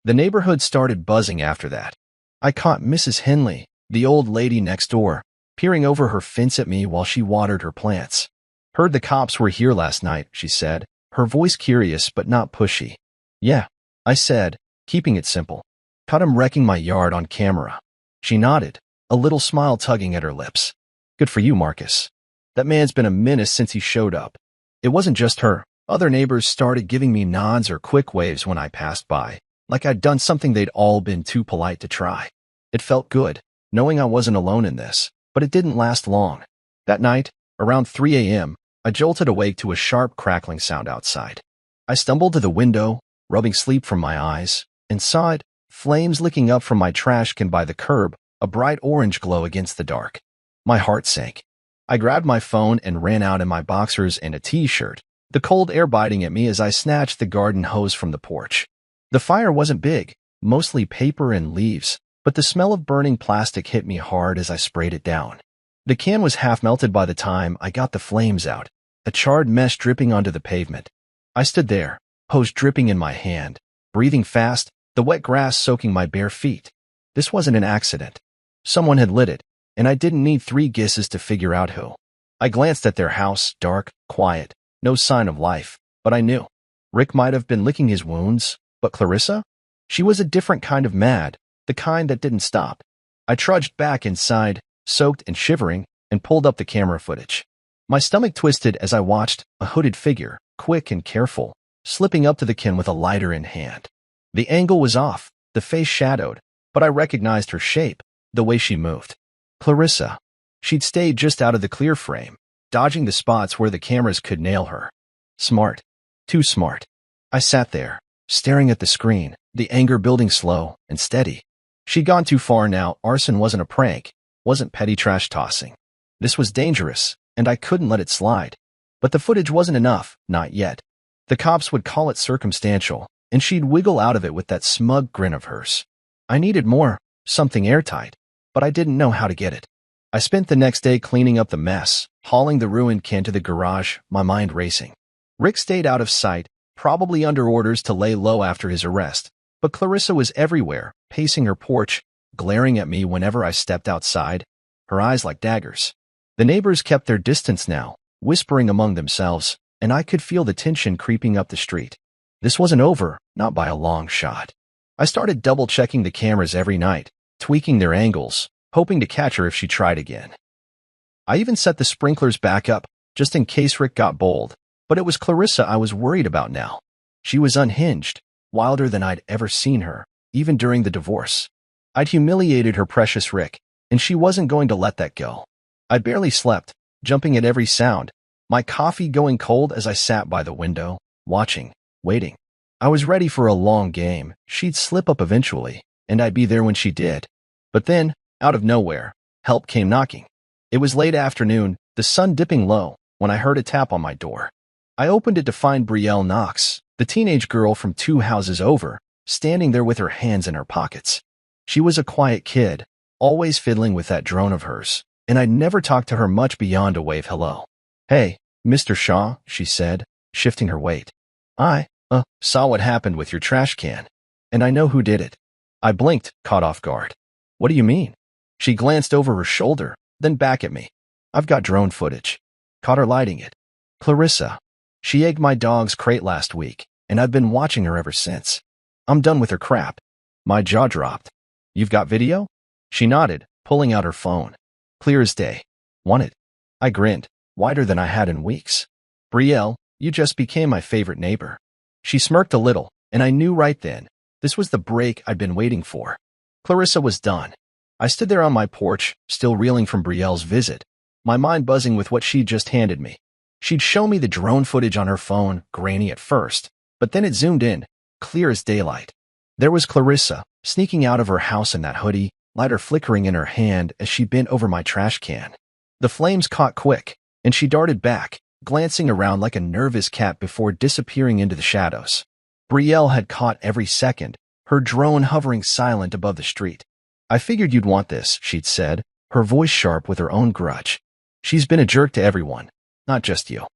The neighborhood started buzzing after that. I caught Mrs. Henley, the old lady next door, peering over her fence at me while she watered her plants. "Heard the cops were here last night," she said, her voice curious but not pushy. "Yeah," I said, keeping it simple. "Caught him wrecking my yard on camera." She nodded, a little smile tugging at her lips. "Good for you, Marcus. That man's been a menace since he showed up." It wasn't just her. Other neighbors started giving me nods or quick waves when I passed by, like I'd done something they'd all been too polite to try. It felt good, knowing I wasn't alone in this, but it didn't last long. That night, around 3 a.m., I jolted awake to a sharp crackling sound outside. I stumbled to the window, rubbing sleep from my eyes, and saw it, flames licking up from my trash can by the curb, a bright orange glow against the dark. My heart sank. I grabbed my phone and ran out in my boxers and a t-shirt, the cold air biting at me as I snatched the garden hose from the porch. The fire wasn't big, mostly paper and leaves, but the smell of burning plastic hit me hard as I sprayed it down. The can was half melted by the time I got the flames out, a charred mess dripping onto the pavement. I stood there, hose dripping in my hand, breathing fast, the wet grass soaking my bare feet. This wasn't an accident. Someone had lit it, and I didn't need 3 guesses to figure out who. I glanced at their house, dark, quiet, no sign of life, but I knew. Rick might have been licking his wounds, but Clarissa? She was a different kind of mad, the kind that didn't stop. I trudged back inside, soaked and shivering, and pulled up the camera footage. My stomach twisted as I watched a hooded figure, quick and careful, slipping up to the kin with a lighter in hand. The angle was off, the face shadowed, but I recognized her shape, the way she moved. Clarissa. She'd stayed just out of the clear frame, dodging the spots where the cameras could nail her. Smart. Too smart. I sat there, staring at the screen, the anger building slow and steady. She'd gone too far now. Arson wasn't a prank, wasn't petty trash tossing. This was dangerous, and I couldn't let it slide. But the footage wasn't enough, not yet. The cops would call it circumstantial, and she'd wiggle out of it with that smug grin of hers. I needed more, something airtight, but I didn't know how to get it. I spent the next day cleaning up the mess, hauling the ruined kin to the garage, my mind racing. Rick stayed out of sight, probably under orders to lay low after his arrest, but Clarissa was everywhere, pacing her porch, glaring at me whenever I stepped outside, her eyes like daggers. The neighbors kept their distance now, whispering among themselves, and I could feel the tension creeping up the street. This wasn't over, not by a long shot. I started double-checking the cameras every night, tweaking their angles, hoping to catch her if she tried again. I even set the sprinklers back up, just in case Rick got bold, but it was Clarissa I was worried about now. She was unhinged, wilder than I'd ever seen her, even during the divorce. I'd humiliated her precious Rick, and she wasn't going to let that go. I barely slept, jumping at every sound, my coffee going cold as I sat by the window, watching, waiting. I was ready for a long game. She'd slip up eventually, and I'd be there when she did. But then, out of nowhere, help came knocking. It was late afternoon, the sun dipping low, when I heard a tap on my door. I opened it to find Brielle Knox, the teenage girl from 2 houses over, standing there with her hands in her pockets. She was a quiet kid, always fiddling with that drone of hers, and I'd never talked to her much beyond a wave hello. "Hey, Mr. Shaw," she said, shifting her weight. I saw what happened with your trash can, and I know who did it." I blinked, caught off guard. "What do you mean?" She glanced over her shoulder, then back at me. "I've got drone footage. Caught her lighting it. Clarissa. She egged my dog's crate last week, and I've been watching her ever since. I'm done with her crap." My jaw dropped. "You've got video?" She nodded, pulling out her phone. Clear as day. "Want it?" I grinned, wider than I had in weeks. "Brielle, you just became my favorite neighbor." She smirked a little, and I knew right then, this was the break I'd been waiting for. Clarissa was done. I stood there on my porch, still reeling from Brielle's visit, my mind buzzing with what she'd just handed me. She'd show me the drone footage on her phone, grainy at first, but then it zoomed in, clear as daylight. There was Clarissa, sneaking out of her house in that hoodie, lighter flickering in her hand as she bent over my trash can. The flames caught quick, and she darted back, glancing around like a nervous cat before disappearing into the shadows. Brielle had caught every second, her drone hovering silent above the street. "I figured you'd want this," she'd said, her voice sharp with her own grudge. "She's been a jerk to everyone, not just you."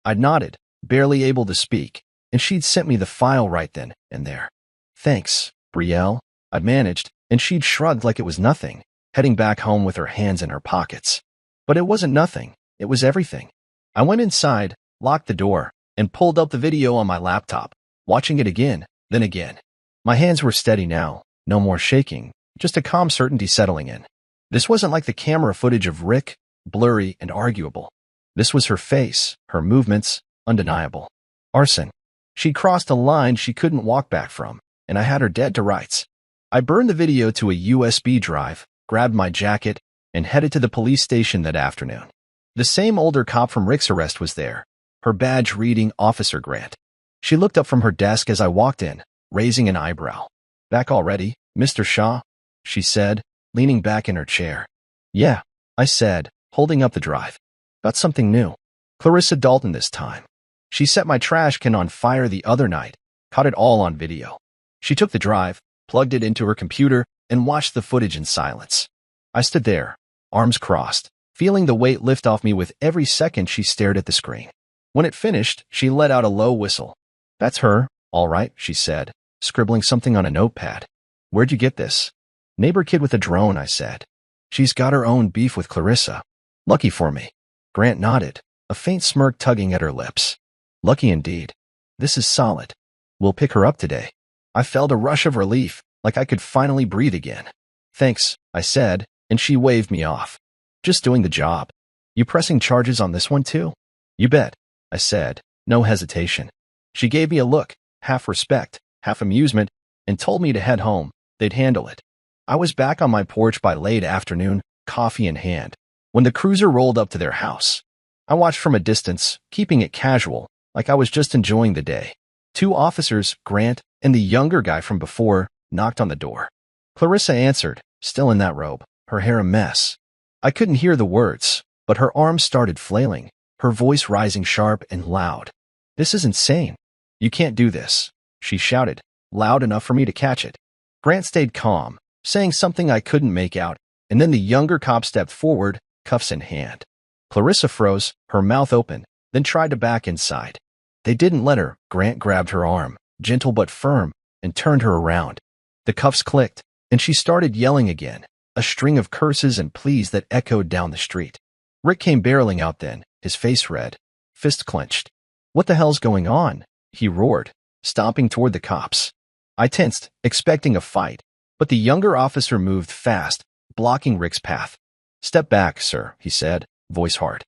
I'd nodded, barely able to speak, and she'd sent me the file right then and there. "Thanks, Brielle," I'd managed, and she'd shrugged like it was nothing, heading back home with her hands in her pockets. But it wasn't nothing, it was everything. I went inside, locked the door, and pulled up the video on my laptop, watching it again, then again. My hands were steady now, no more shaking, just a calm certainty settling in. This wasn't like the camera footage of Rick, blurry and arguable. This was her face, her movements, undeniable. Arson. She'd crossed a line she couldn't walk back from, and I had her dead to rights. I burned the video to a USB drive, grabbed my jacket, and headed to the police station that afternoon. The same older cop from Rick's arrest was there, her badge reading Officer Grant. She looked up from her desk as I walked in, raising an eyebrow. "Back already, Mr. Shaw?" she said, leaning back in her chair. "Yeah," I said, holding up the drive. "Got something new. Clarissa Dalton this time. She set my trash can on fire the other night, caught it all on video." She took the drive, plugged it into her computer, and watched the footage in silence. I stood there, arms crossed, feeling the weight lift off me with every second she stared at the screen. When it finished, she let out a low whistle. "That's her, all right," she said, scribbling something on a notepad. "Where'd you get this?" "Neighbor kid with a drone," I said. "She's got her own beef with Clarissa." "Lucky for me." Grant nodded, a faint smirk tugging at her lips. "Lucky indeed. This is solid. We'll pick her up today." I felt a rush of relief, like I could finally breathe again. Thanks, I said, and she waved me off. Just doing the job. You pressing charges on this one too? You bet, I said, no hesitation. She gave me a look, half respect, half amusement, and told me to head home. They'd handle it. I was back on my porch by late afternoon, coffee in hand, when the cruiser rolled up to their house. I watched from a distance, keeping it casual, like I was just enjoying the day. 2 officers, Grant and the younger guy from before, knocked on the door. Clarissa answered, still in that robe, her hair a mess. I couldn't hear the words, but her arms started flailing, her voice rising sharp and loud. This is insane. You can't do this, she shouted, loud enough for me to catch it. Grant stayed calm, saying something I couldn't make out, and then the younger cop stepped forward, cuffs in hand. Clarissa froze, her mouth open, then tried to back inside. They didn't let her. Grant grabbed her arm, gentle but firm, and turned her around. The cuffs clicked, and she started yelling again, a string of curses and pleas that echoed down the street. Rick came barreling out then, his face red, fist clenched. What the hell's going on? He roared, stomping toward the cops. I tensed, expecting a fight, but the younger officer moved fast, blocking Rick's path. Step back, sir, he said, voice hard.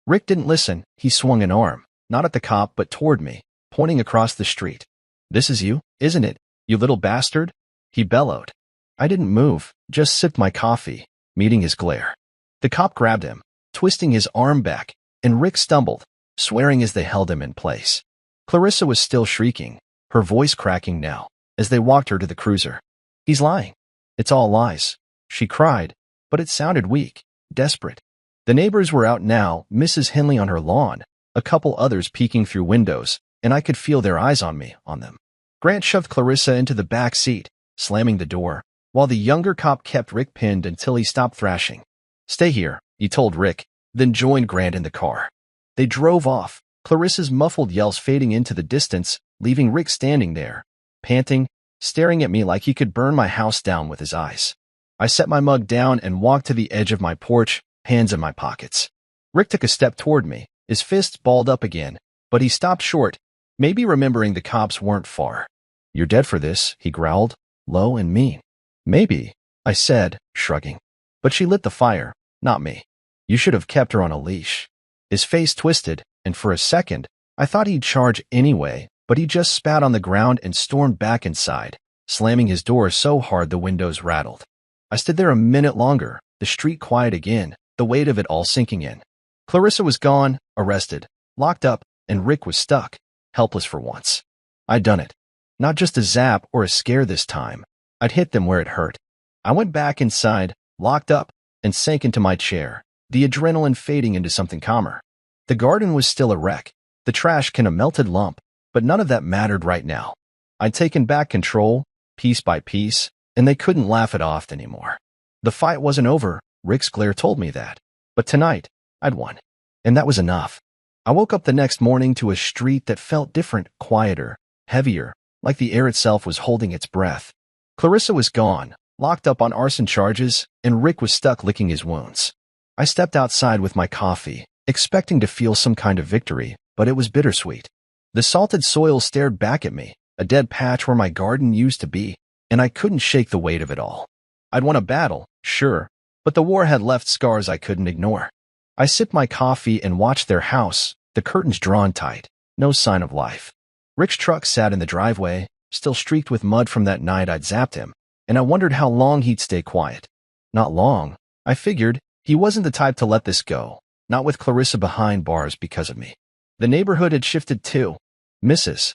Rick didn't listen. He swung an arm, not at the cop but toward me, pointing across the street. This is you, isn't it, you little bastard? He bellowed. I didn't move, just sipped my coffee, meeting his glare. The cop grabbed him, twisting his arm back, and Rick stumbled, swearing as they held him in place. Clarissa was still shrieking, her voice cracking now, as they walked her to the cruiser. He's lying. It's all lies, she cried, but it sounded weak, desperate. The neighbors were out now, Mrs. Henley on her lawn, a couple others peeking through windows, and I could feel their eyes on them. Grant shoved Clarissa into the back seat, slamming the door, while the younger cop kept Rick pinned until he stopped thrashing. Stay here, he told Rick, then joined Grant in the car. They drove off, Clarissa's muffled yells fading into the distance, leaving Rick standing there, panting, staring at me like he could burn my house down with his eyes. I set my mug down and walked to the edge of my porch, hands in my pockets. Rick took a step toward me, his fists balled up again, but he stopped short, maybe remembering the cops weren't far. You're dead for this, he growled, low and mean. Maybe, I said, shrugging. But she lit the fire, not me. You should have kept her on a leash. His face twisted, and for a second, I thought he'd charge anyway, but he just spat on the ground and stormed back inside, slamming his door so hard the windows rattled. I stood there a minute longer, the street quiet again, the weight of it all sinking in. Clarissa was gone, arrested, locked up, and Rick was stuck, helpless for once. I'd done it. Not just a zap or a scare this time. I'd hit them where it hurt. I went back inside, locked up, and sank into my chair, the adrenaline fading into something calmer. The garden was still a wreck, the trash can a melted lump, but none of that mattered right now. I'd taken back control, piece by piece, and they couldn't laugh it off anymore. The fight wasn't over, Rick's glare told me that. But tonight, I'd won. And that was enough. I woke up the next morning to a street that felt different, quieter, heavier, like the air itself was holding its breath. Clarissa was gone, locked up on arson charges, and Rick was stuck licking his wounds. I stepped outside with my coffee, expecting to feel some kind of victory, but it was bittersweet. The salted soil stared back at me, a dead patch where my garden used to be, and I couldn't shake the weight of it all. I'd won a battle, sure, but the war had left scars I couldn't ignore. I sipped my coffee and watched their house, the curtains drawn tight, no sign of life. Rick's truck sat in the driveway, still streaked with mud from that night I'd zapped him, and I wondered how long he'd stay quiet. Not long, I figured. He wasn't the type to let this go, not with Clarissa behind bars because of me. The neighborhood had shifted too. Mrs.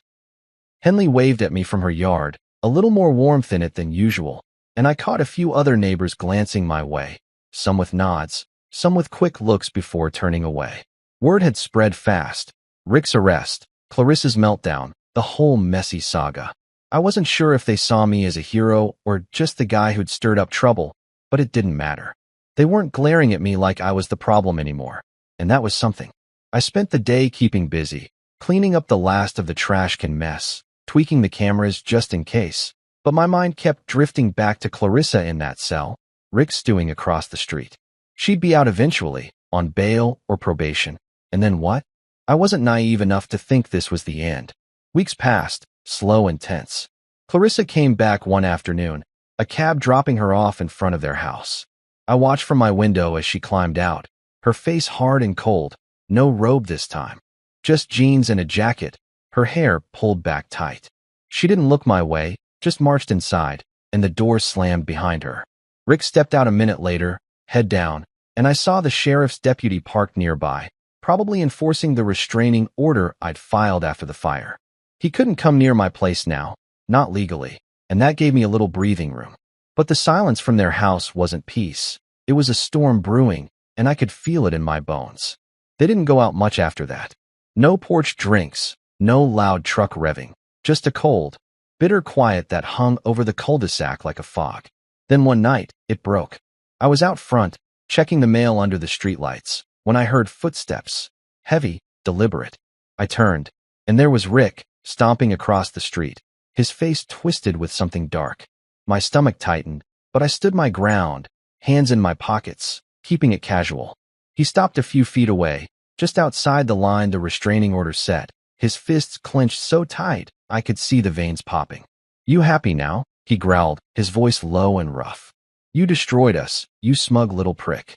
Henley waved at me from her yard, a little more warmth in it than usual, and I caught a few other neighbors glancing my way, some with nods, some with quick looks before turning away. Word had spread fast. Rick's arrest, Clarissa's meltdown, the whole messy saga. I wasn't sure if they saw me as a hero or just the guy who'd stirred up trouble, but it didn't matter. They weren't glaring at me like I was the problem anymore, and that was something. I spent the day keeping busy, cleaning up the last of the trash can mess, tweaking the cameras just in case, but my mind kept drifting back to Clarissa in that cell, Rick stewing across the street. She'd be out eventually, on bail or probation, and then what? I wasn't naive enough to think this was the end. Weeks passed, slow and tense. Clarissa came back one afternoon, a cab dropping her off in front of their house. I watched from my window as she climbed out, her face hard and cold, no robe this time. Just jeans and a jacket, her hair pulled back tight. She didn't look my way, just marched inside, and the door slammed behind her. Rick stepped out a minute later, head down, and I saw the sheriff's deputy parked nearby, probably enforcing the restraining order I'd filed after the fire. He couldn't come near my place now, not legally, and that gave me a little breathing room. But the silence from their house wasn't peace. It was a storm brewing, and I could feel it in my bones. They didn't go out much after that. No porch drinks, no loud truck revving, just a cold, bitter quiet that hung over the cul-de-sac like a fog. Then one night, it broke. I was out front, checking the mail under the streetlights, when I heard footsteps, heavy, deliberate. I turned, and there was Rick, stomping across the street, his face twisted with something dark. My stomach tightened, but I stood my ground, hands in my pockets, keeping it casual. He stopped a few feet away, just outside the line the restraining order set, his fists clenched so tight I could see the veins popping. "You happy now?" he growled, his voice low and rough. "You destroyed us, you smug little prick."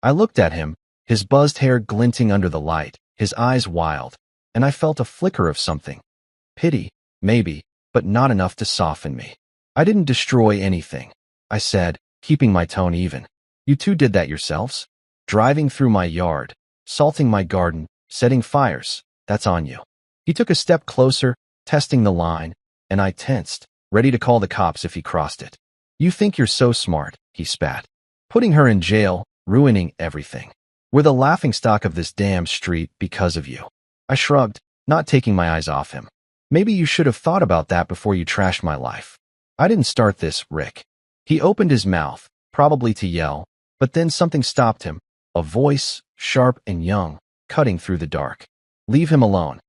I looked at him, his buzzed hair glinting under the light, his eyes wild, and I felt a flicker of something. Pity, maybe, but not enough to soften me. "I didn't destroy anything," I said, keeping my tone even. "You two did that yourselves. Driving through my yard, salting my garden, setting fires, that's on you." He took a step closer, testing the line, and I tensed, ready to call the cops if he crossed it. "You think you're so smart," he spat. "Putting her in jail, ruining everything. We're the laughingstock of this damn street because of you." I shrugged, not taking my eyes off him. "Maybe you should have thought about that before you trashed my life." "I didn't start this, Rick." He opened his mouth, probably to yell, but then something stopped him, a voice, sharp and young, cutting through the dark. "Leave him alone."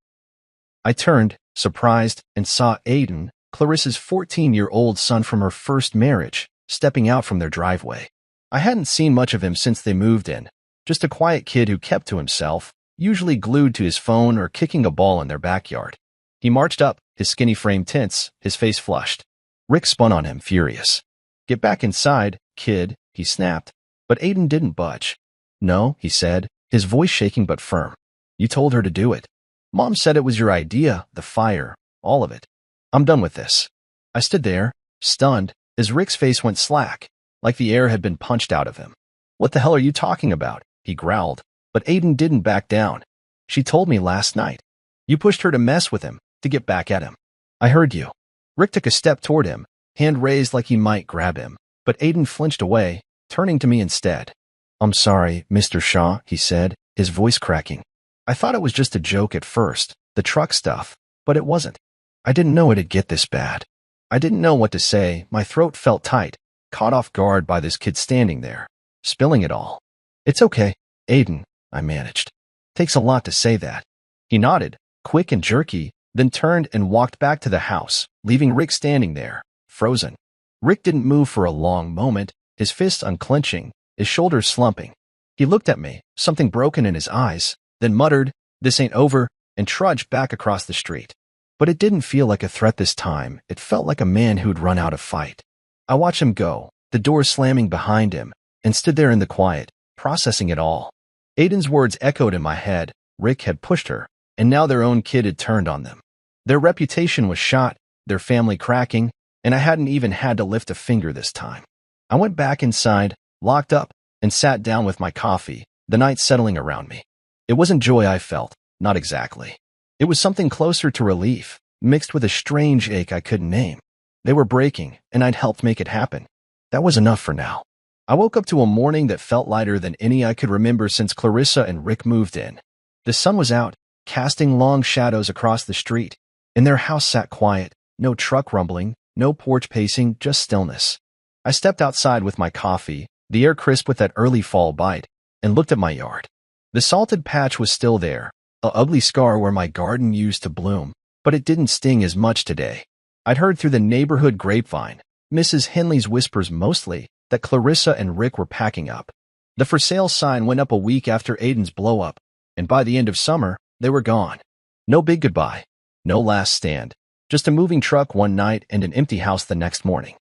I turned, surprised, and saw Aiden, Clarissa's 14-year-old son from her first marriage, stepping out from their driveway. I hadn't seen much of him since they moved in, just a quiet kid who kept to himself, usually glued to his phone or kicking a ball in their backyard. He marched up, his skinny frame tense, his face flushed. Rick spun on him, furious. "Get back inside, kid," he snapped. But Aiden didn't budge. "No," he said, his voice shaking but firm. "You told her to do it. Mom said it was your idea, the fire, all of it. I'm done with this." I stood there, stunned, as Rick's face went slack, like the air had been punched out of him. "What the hell are you talking about?" he growled, but Aiden didn't back down. "She told me last night. You pushed her to mess with him, to get back at him." "I heard you." Rick took a step toward him, hand raised like he might grab him, but Aiden flinched away, turning to me instead. "I'm sorry, Mr. Shaw," he said, his voice cracking. "I thought it was just a joke at first, the truck stuff, but it wasn't. I didn't know it'd get this bad." I didn't know what to say, my throat felt tight, caught off guard by this kid standing there, spilling it all. "It's okay, Aiden," I managed. "Takes a lot to say that." He nodded, quick and jerky, then turned and walked back to the house, leaving Rick standing there, frozen. Rick didn't move for a long moment, his fists unclenching, his shoulders slumping. He looked at me, something broken in his eyes, then muttered, "This ain't over," and trudged back across the street. But it didn't feel like a threat this time, it felt like a man who'd run out of fight. I watched him go, the door slamming behind him, and stood there in the quiet, processing it all. Aiden's words echoed in my head. Rick had pushed her, and now their own kid had turned on them. Their reputation was shot, their family cracking, and I hadn't even had to lift a finger this time. I went back inside, locked up, and sat down with my coffee, the night settling around me. It wasn't joy I felt, not exactly. It was something closer to relief, mixed with a strange ache I couldn't name. They were breaking, and I'd helped make it happen. That was enough for now. I woke up to a morning that felt lighter than any I could remember since Clarissa and Rick moved in. The sun was out, casting long shadows across the street, and their house sat quiet, no truck rumbling, no porch pacing, just stillness. I stepped outside with my coffee, the air crisp with that early fall bite, and looked at my yard. The salted patch was still there, an ugly scar where my garden used to bloom, but it didn't sting as much today. I'd heard through the neighborhood grapevine, Mrs. Henley's whispers mostly, that Clarissa and Rick were packing up. The for sale sign went up a week after Aiden's blow-up, and by the end of summer, they were gone. No big goodbye, no last stand, Just a moving truck one night and an empty house the next morning.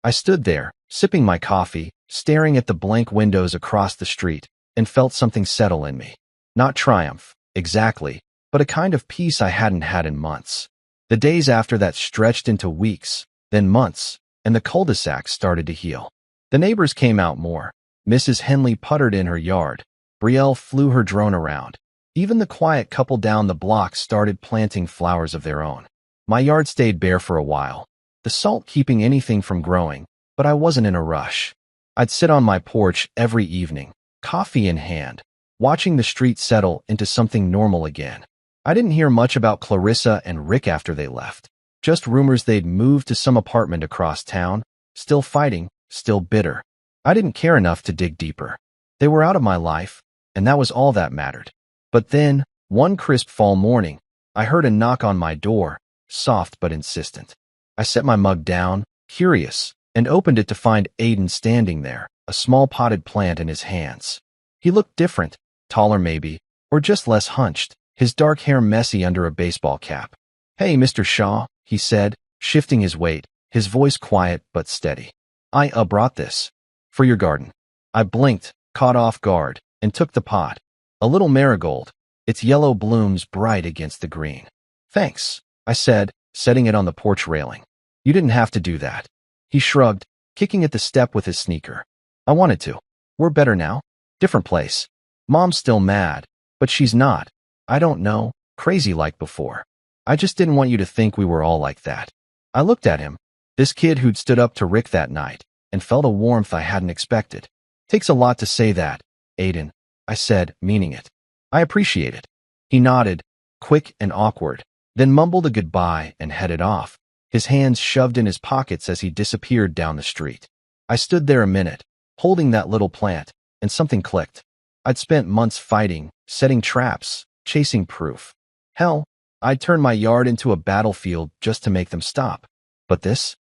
I stood there, sipping my coffee, staring at the blank windows across the street, and felt something settle in me. Not triumph, exactly, but a kind of peace I hadn't had in months. The days after that stretched into weeks, then months, and the cul-de-sac started to heal. The neighbors came out more. Mrs. Henley puttered in her yard. Brielle flew her drone around. Even the quiet couple down the block started planting flowers of their own. My yard stayed bare for a while, the salt keeping anything from growing, but I wasn't in a rush. I'd sit on my porch every evening, coffee in hand, watching the street settle into something normal again. I didn't hear much about Clarissa and Rick after they left. Just rumors they'd moved to some apartment across town, still fighting, still bitter. I didn't care enough to dig deeper. They were out of my life, and that was all that mattered. But then, one crisp fall morning, I heard a knock on my door, soft but insistent. I set my mug down, curious, and opened it to find Aiden standing there, a small potted plant in his hands. He looked different, taller maybe, or just less hunched, his dark hair messy under a baseball cap. "Hey, Mr. Shaw," he said, shifting his weight, his voice quiet but steady. "I brought this. For your garden." I blinked, caught off guard, and took the pot. A little marigold, its yellow blooms bright against the green. "Thanks," I said, setting it on the porch railing. "You didn't have to do that." He shrugged, kicking at the step with his sneaker. "I wanted to. We're better now. Different place. Mom's still mad, but she's not, I don't know, crazy like before. I just didn't want you to think we were all like that." I looked at him, this kid who'd stood up to Rick that night, and felt a warmth I hadn't expected. "Takes a lot to say that, Aiden," I said, meaning it. "I appreciate it." He nodded, quick and awkward, then mumbled a goodbye and headed off, his hands shoved in his pockets as he disappeared down the street. I stood there a minute, holding that little plant, and something clicked. I'd spent months fighting, setting traps, chasing proof. Hell, I'd turned my yard into a battlefield just to make them stop. But this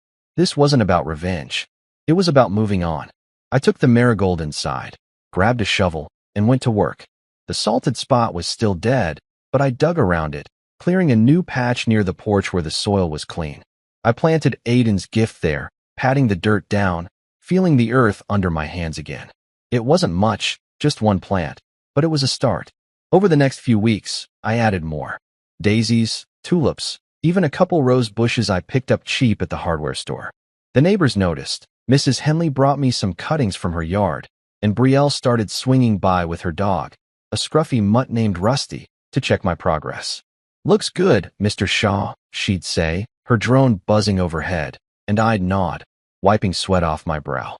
wasn't about revenge. It was about moving on. I took the marigold inside, grabbed a shovel, and went to work. The salted spot was still dead, but I dug around it, clearing a new patch near the porch where the soil was clean. I planted Aiden's gift there, patting the dirt down, feeling the earth under my hands again. It wasn't much, just one plant, but it was a start. Over the next few weeks, I added more. Daisies, tulips, even a couple rose bushes I picked up cheap at the hardware store. The neighbors noticed. Mrs. Henley brought me some cuttings from her yard, and Brielle started swinging by with her dog, a scruffy mutt named Rusty, to check my progress. "Looks good, Mr. Shaw," she'd say, her drone buzzing overhead, and I'd nod, wiping sweat off my brow.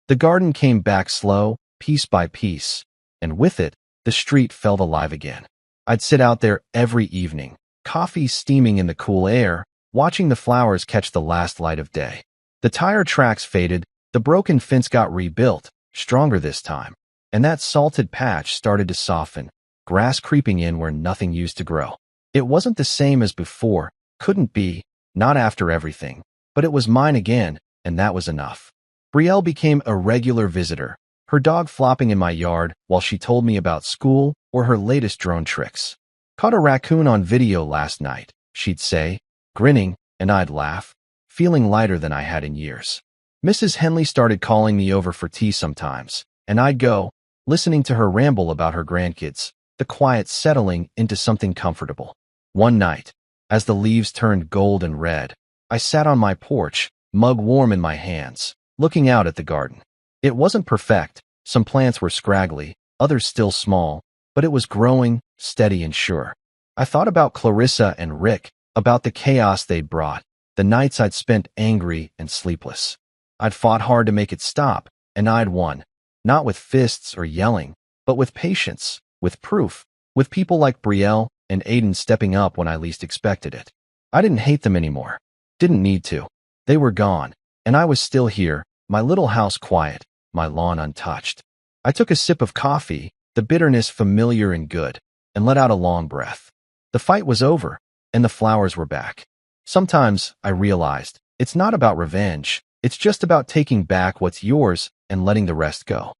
The garden came back slow, piece by piece, and with it, the street felt alive again. I'd sit out there every evening, coffee steaming in the cool air, watching the flowers catch the last light of day. The tire tracks faded, the broken fence got rebuilt, stronger this time, and that salted patch started to soften, grass creeping in where nothing used to grow. It wasn't the same as before, couldn't be, not after everything, but it was mine again, and that was enough. Brielle became a regular visitor, her dog flopping in my yard while she told me about school or her latest drone tricks. "Caught a raccoon on video last night," she'd say, grinning, and I'd laugh, feeling lighter than I had in years. Mrs. Henley started calling me over for tea sometimes, and I'd go, listening to her ramble about her grandkids, the quiet settling into something comfortable. One night, as the leaves turned gold and red, I sat on my porch, mug warm in my hands, looking out at the garden. It wasn't perfect, some plants were scraggly, others still small, but it was growing, steady and sure. I thought about Clarissa and Rick, about the chaos they'd brought, the nights I'd spent angry and sleepless. I'd fought hard to make it stop, and I'd won, not with fists or yelling, but with patience, with proof, with people like Brielle and Aiden stepping up when I least expected it. I didn't hate them anymore. Didn't need to. They were gone, and I was still here, my little house quiet, my lawn untouched. I took a sip of coffee, the bitterness familiar and good, and let out a long breath. The fight was over, and the flowers were back. Sometimes, I realized, it's not about revenge, it's just about taking back what's yours and letting the rest go.